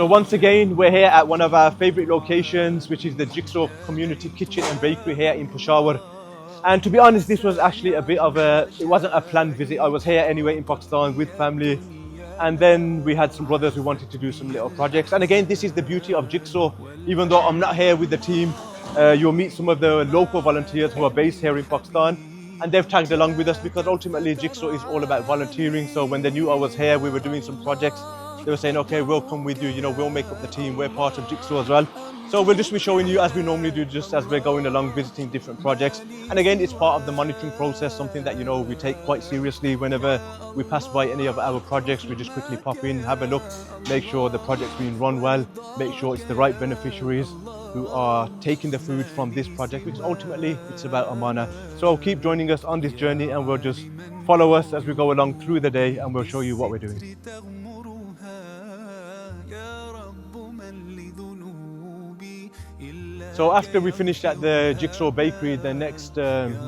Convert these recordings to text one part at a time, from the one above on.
once again, we're here at one of our favorite locations, which is the Jigsaw Community Kitchen and Bakery here in Peshawar. And to be honest, this was actually it wasn't a planned visit. I was here anyway in Pakistan with family. And then we had some brothers who wanted to do some little projects. And again, this is the beauty of Jigsaw. Even though I'm not here with the team, you'll meet some of the local volunteers who are based here in Pakistan. And they've tagged along with us because ultimately Jigsaw is all about volunteering. So when they knew I was here, we were doing some projects. They were saying, okay, we'll come with you, we'll make up the team, we're part of Jigsaw as well. So we'll just be showing you as we normally do, just as we're going along, visiting different projects. And again, it's part of the monitoring process, something that, we take quite seriously. Whenever we pass by any of our projects, we just quickly pop in, have a look, make sure the project's being run well, make sure it's the right beneficiaries who are taking the food from this project, which ultimately it's about Amana. So keep joining us on this journey and we'll just follow us as we go along through the day and we'll show you what we're doing. So after we finished at the Jigsaw Bakery, the next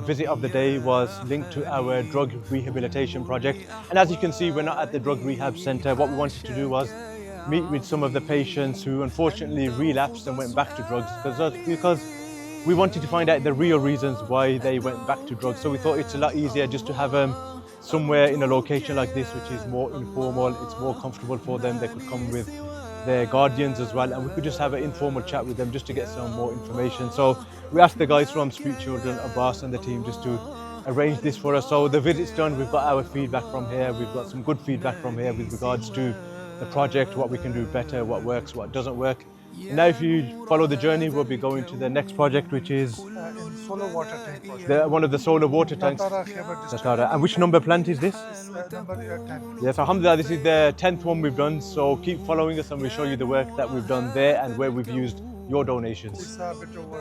visit of the day was linked to our drug rehabilitation project. And as you can see, we're not at the drug rehab centre. What we wanted to do was meet with some of the patients who unfortunately relapsed and went back to drugs because we wanted to find out the real reasons why they went back to drugs. So we thought it's a lot easier just to have them somewhere in a location like this, which is more informal, it's more comfortable for them. They could come with their guardians as well, and we could just have an informal chat with them just to get some more information. So we asked the guys from Street Children, Abbas and the team just to arrange this for us. So the visit's done, we've got our feedback from here, we've got some good feedback from here with regards to the project, what we can do better, what works, what doesn't work. And now if you follow the journey, we'll be going to the next project, which is solar water tank project. one of the solar water tanks. And which number plant is this? Number 10. Yes, Alhamdulillah, this is the 10th one we've done. So keep following us and we'll show you the work that we've done there and where we've used your donations. It's a bit over.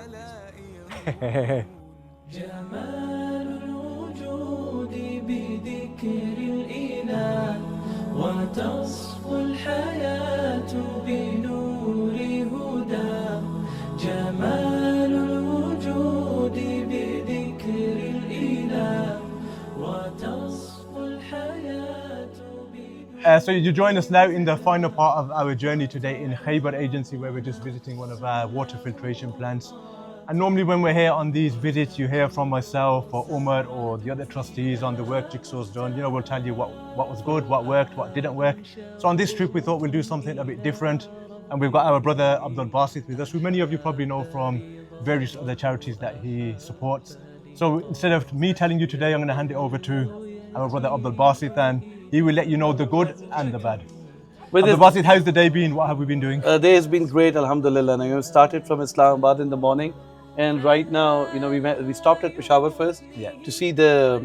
وتصفو الحياة بنور هدى جمال الوجود بذكر الإله وتصفو الحياة So you join us now in the final part of our journey today in Khyber Agency, where we're just visiting one of our water filtration plants. And normally when we're here on these visits, you hear from myself or Umar or the other trustees on the work Jigsaw's done. We'll tell you what was good, what worked, what didn't work. So on this trip, we thought we'll do something a bit different. And we've got our brother Abdul Basit with us, who many of you probably know from various other charities that he supports. So instead of me telling you today, I'm going to hand it over to our brother Abdul Basit, and he will let you know the good and the bad. Abdul Basit, how's the day been? What have we been doing? The day has been great, Alhamdulillah. We started from Islamabad in the morning. And right now, we stopped at Peshawar first to see the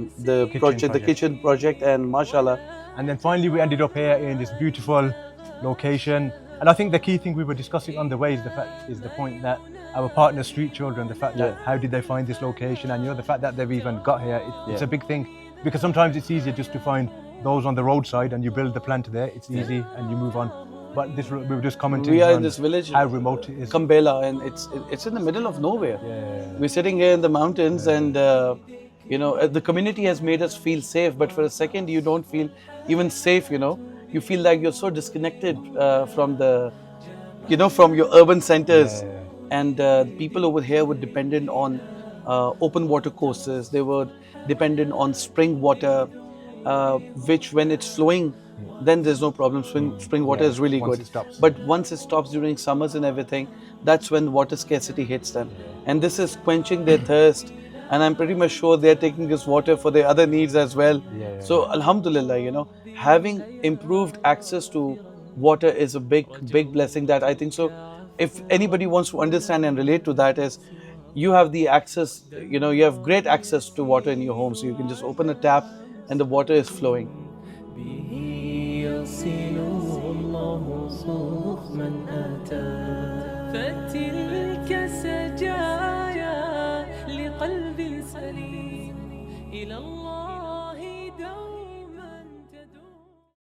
kitchen project, and mashallah. And then finally we ended up here in this beautiful location. And I think the key thing we were discussing on the way is the point that our partner Street Children, the fact that how did they find this location, and the fact that they've even got here, it's a big thing. Because sometimes it's easier just to find those on the roadside and you build the plant there, it's easy and you move on. But we were just commenting. We are in this village, how remote it is. Kambela, and it's in the middle of nowhere. We're sitting here in the mountains, and the community has made us feel safe. But for a second, you don't feel even safe. You feel like you're so disconnected from from your urban centers. And people over here were dependent on open water courses. They were dependent on spring water, which when it's flowing, then there's no problem. Spring water is really good. But once it stops during summers and everything, that's when water scarcity hits them. And this is quenching their thirst. And I'm pretty much sure they're taking this water for their other needs as well. So Alhamdulillah, having improved access to water is a big blessing that I think so. If anybody wants to understand and relate to that, is you have the access, you have great access to water in your home. So you can just open a tap and the water is flowing. يصل الله صوف من أتى